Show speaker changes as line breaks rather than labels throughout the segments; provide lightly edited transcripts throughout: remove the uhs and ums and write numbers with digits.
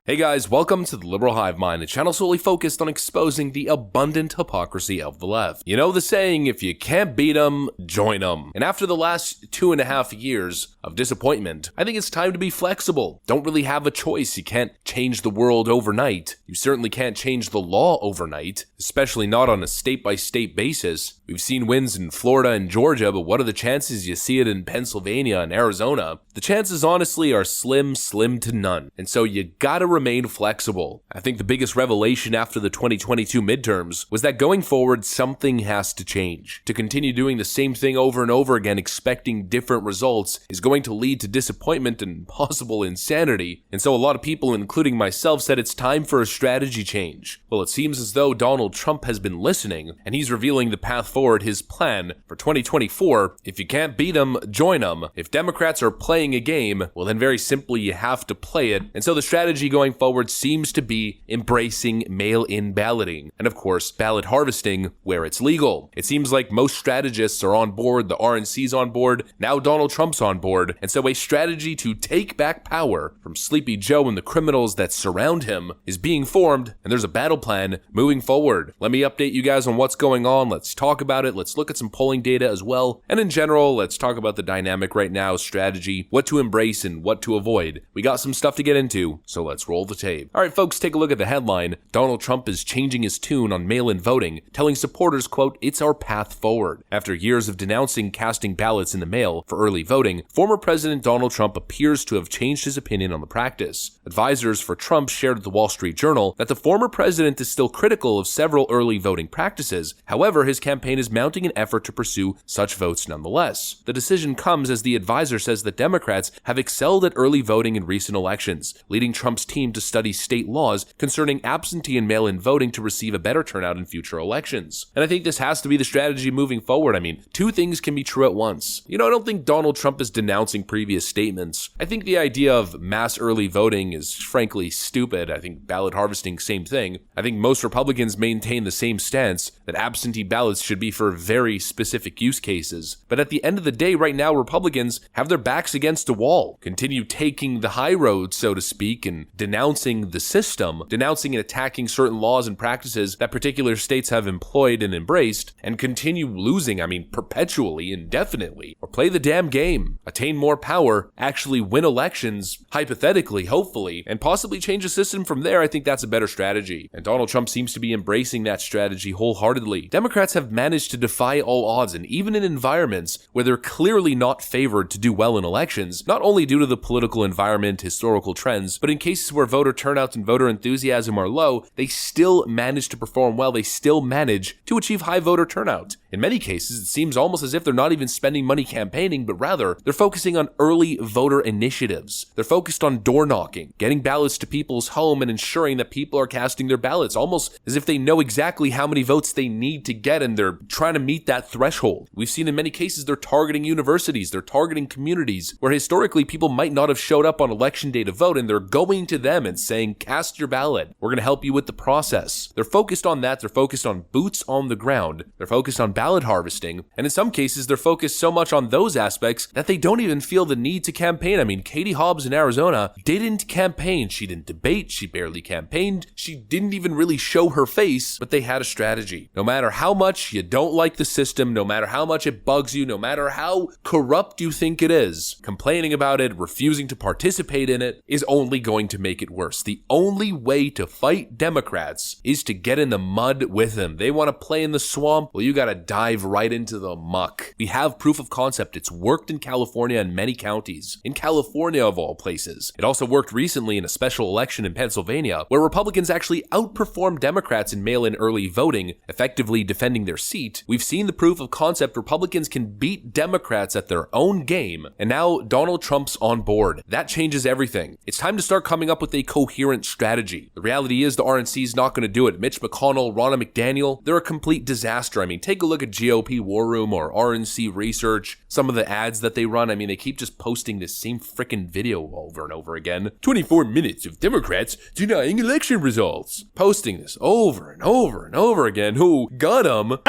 Hey guys, welcome to the Liberal Hive Mind, a channel solely focused on exposing the abundant hypocrisy of the left. You know the saying, if you can't beat 'em, join 'em. And after the last 2.5 years of disappointment, I think it's time to be flexible. Don't really have a choice. You can't change the world overnight. You certainly can't change the law overnight, especially not on a state-by-state basis. We've seen wins in Florida and Georgia, but what are the chances you see it in Pennsylvania and Arizona? The chances honestly are slim to none. And so you gotta remain flexible. I think the biggest revelation after the 2022 midterms was that going forward, something has to change. To continue doing the same thing over and over again, expecting different results, is going to lead to disappointment and possible insanity. And so a lot of people, including myself, said it's time for a strategy change. Well, it seems as though Donald Trump has been listening, and he's revealing the path forward, his plan for 2024. If you can't beat them, join them. If Democrats are playing a game, well then very simply you have to play it. And so the strategy going forward seems to be embracing mail-in balloting, and of course ballot harvesting where it's legal. It seems like most strategists are on board, the RNC's on board, now Donald Trump's on board, and so a strategy to take back power from Sleepy Joe and the criminals that surround him is being formed, and there's a battle plan moving forward. Let me update you guys on what's going on, let's talk about it, let's look at some polling data as well, and in general, let's talk about the dynamic right now, strategy, what to embrace and what to avoid. We got some stuff to get into, so let's roll the tape. Alright folks, take a look at the headline. Donald Trump is changing his tune on mail-in voting, telling supporters, quote, "It's our path forward." After years of denouncing casting ballots in the mail for early voting, former President Donald Trump appears to have changed his opinion on the practice. Advisors for Trump shared with the Wall Street Journal that the former president is still critical of several early voting practices. However, his campaign is mounting an effort to pursue such votes nonetheless. The decision comes as the advisor says that Democrats have excelled at early voting in recent elections, leading Trump's team to study state laws concerning absentee and mail-in voting to receive a better turnout in future elections. And I think this has to be the strategy moving forward. I mean, two things can be true at once. You know, I don't think Donald Trump is denouncing previous statements. I think the idea of mass early voting is frankly stupid. I think ballot harvesting, same thing. I think most Republicans maintain the same stance that absentee ballots should be for very specific use cases. But at the end of the day, right now, Republicans have their backs against a wall, continue taking the high road, so to speak, and denouncing the system, denouncing and attacking certain laws and practices that particular states have employed and embraced, and continue losing, perpetually, indefinitely, or play the damn game, attain more power, actually win elections, hypothetically, hopefully, and possibly change the system from there. I think that's a better strategy. And Donald Trump seems to be embracing that strategy wholeheartedly. Democrats have managed to defy all odds, and even in environments where they're clearly not favored to do well in elections, not only due to the political environment, historical trends, but in cases where voter turnout and voter enthusiasm are low, they still manage to perform well. They still manage to achieve high voter turnout. In many cases, it seems almost as if they're not even spending money campaigning, but rather they're focusing on early voter initiatives. They're focused on door knocking, getting ballots to people's home and ensuring that people are casting their ballots, almost as if they know exactly how many votes they need to get and they're trying to meet that threshold. We've seen in many cases they're targeting universities, they're targeting communities where historically people might not have showed up on election day to vote, and they're going to them and saying, cast your ballot. We're going to help you with the process. They're focused on that. They're focused on boots on the ground. They're focused on ballot harvesting. And in some cases, they're focused so much on those aspects that they don't even feel the need to campaign. Katie Hobbs in Arizona didn't campaign. She didn't debate. She barely campaigned. She didn't even really show her face, but they had a strategy. No matter how much you don't like the system, no matter how much it bugs you, no matter how corrupt you think it is, complaining about it, refusing to participate in it is only going to make it worse. The only way to fight Democrats is to get in the mud with them. They want to play in the swamp. Well, you got to dive right into the muck. We have proof of concept. It's worked in California and many counties. In California, of all places. It also worked recently in a special election in Pennsylvania, where Republicans actually outperformed Democrats in mail-in early voting, effectively defending their seat. We've seen the proof of concept. Republicans can beat Democrats at their own game, and now Donald Trump's on board. That changes everything. It's time to start coming up with a coherent strategy. The reality is the RNC is not going to do it. Mitch McConnell, Ronna McDaniel, they're a complete disaster. Take a look at GOP War Room or RNC Research, some of the ads that they run. They keep just posting this same frickin' video over and over again. 24 minutes of Democrats denying election results. Posting this over and over and over again. Who got 'em?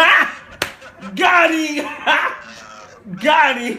Got him! Got him!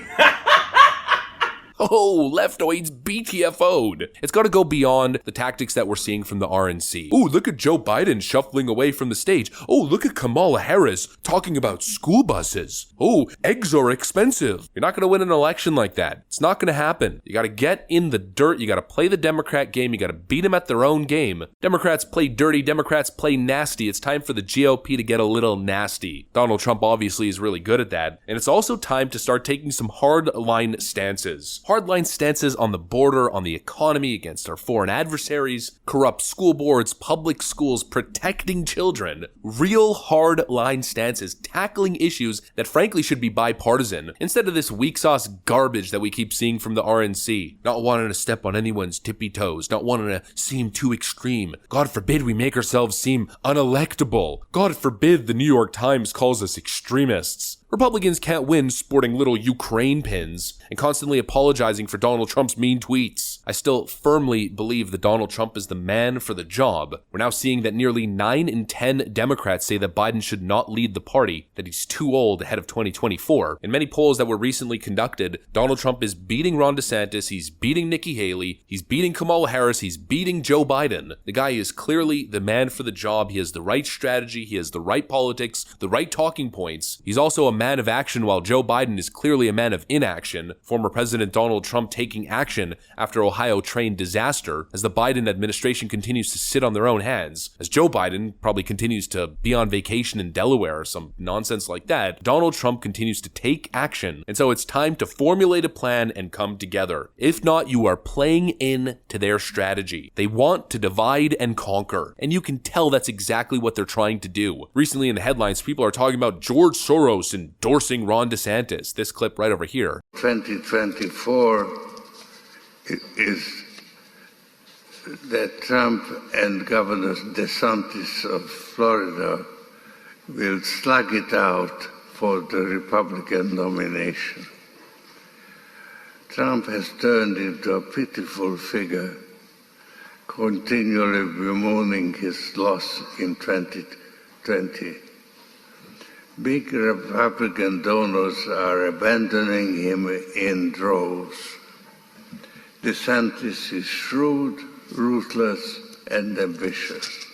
Oh, leftoids BTFO'd. It's got to go beyond the tactics that we're seeing from the RNC. Oh, look at Joe Biden shuffling away from the stage. Oh, look at Kamala Harris talking about school buses. Oh, eggs are expensive. You're not going to win an election like that. It's not going to happen. You got to get in the dirt. You got to play the Democrat game. You got to beat them at their own game. Democrats play dirty. Democrats play nasty. It's time for the GOP to get a little nasty. Donald Trump obviously is really good at that. And it's also time to start taking some hard-line stances. Hard-line stances on the border, on the economy, against our foreign adversaries, corrupt school boards, public schools, protecting children. Real hard-line stances, tackling issues that frankly should be bipartisan, instead of this weak sauce garbage that we keep seeing from the RNC. Not wanting to step on anyone's tippy toes, not wanting to seem too extreme. God forbid we make ourselves seem unelectable. God forbid the New York Times calls us extremists. Republicans can't win sporting little Ukraine pins and constantly apologizing for Donald Trump's mean tweets. I still firmly believe that Donald Trump is the man for the job. We're now seeing that nearly 9 in 10 Democrats say that Biden should not lead the party, that he's too old ahead of 2024. In many polls that were recently conducted, Donald Trump is beating Ron DeSantis, he's beating Nikki Haley, he's beating Kamala Harris, he's beating Joe Biden. The guy is clearly the man for the job. He has the right strategy, he has the right politics, the right talking points. He's also a man of action, while Joe Biden is clearly a man of inaction. Former President Donald Trump taking action after Ohio train disaster, as the Biden administration continues to sit on their own hands. As Joe Biden probably continues to be on vacation in Delaware or some nonsense like that, Donald Trump continues to take action. And so it's time to formulate a plan and come together. If not, you are playing into their strategy. They want to divide and conquer, and you can tell that's exactly what they're trying to do. Recently in the headlines, people are talking about George Soros endorsing Ron DeSantis. This clip right over here.
2024 is that Trump and Governor DeSantis of Florida will slug it out for the Republican nomination. Trump has turned into a pitiful figure, continually bemoaning his loss in 2020. Big Republican donors are abandoning him in droves. DeSantis is shrewd, ruthless, and ambitious.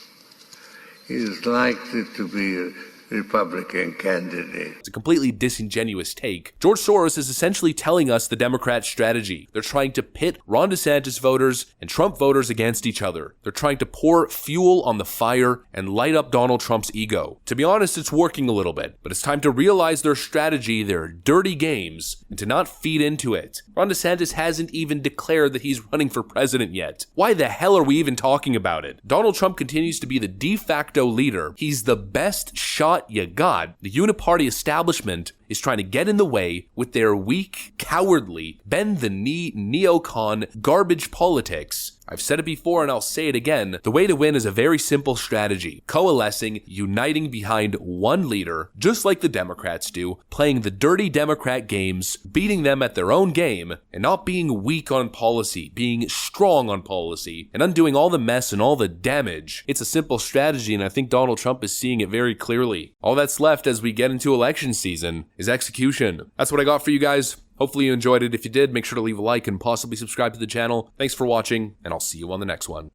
He is likely to be a Republican candidate.
It's a completely disingenuous take. George Soros is essentially telling us the Democrat strategy. They're trying to pit Ron DeSantis voters and Trump voters against each other. They're trying to pour fuel on the fire and light up Donald Trump's ego. To be honest, it's working a little bit, but it's time to realize their strategy, their dirty games, and to not feed into it. Ron DeSantis hasn't even declared that he's running for president yet. Why the hell are we even talking about it? Donald Trump continues to be the de facto leader. He's the best shot you got. The uniparty establishment is trying to get in the way with their weak, cowardly, bend-the-knee, neocon, garbage politics. I've said it before and I'll say it again. The way to win is a very simple strategy. Coalescing, uniting behind one leader, just like the Democrats do, playing the dirty Democrat games, beating them at their own game, and not being weak on policy, being strong on policy, and undoing all the mess and all the damage. It's a simple strategy, and I think Donald Trump is seeing it very clearly. All that's left as we get into election season is execution. That's what I got for you guys. Hopefully you enjoyed it. If you did, make sure to leave a like and possibly subscribe to the channel. Thanks for watching, and I'll see you on the next one.